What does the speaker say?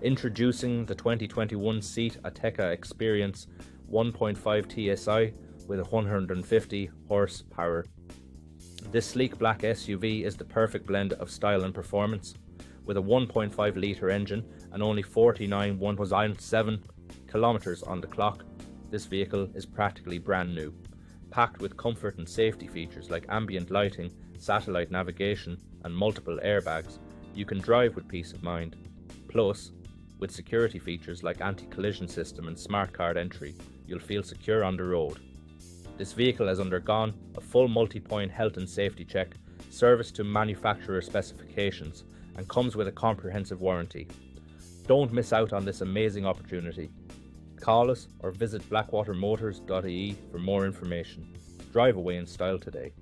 Introducing the 2021 SEAT Ateca Xperience 1.5TSI with 150 horsepower. This sleek black SUV is the perfect blend of style and performance. With a 1.5 litre engine and only 49.117 kilometres on the clock, this vehicle is practically brand new, packed with comfort and safety features like ambient lighting, satellite navigation and multiple airbags. You can drive with peace of mind. Plus, with security features like anti-collision system and smart card entry, you'll feel secure on the road. This vehicle has undergone a full multi-point health and safety check, serviced to manufacturer specifications, and comes with a comprehensive warranty. Don't miss out on this amazing opportunity. Call us or visit blackwatermotors.ie for more information. Drive away in style today.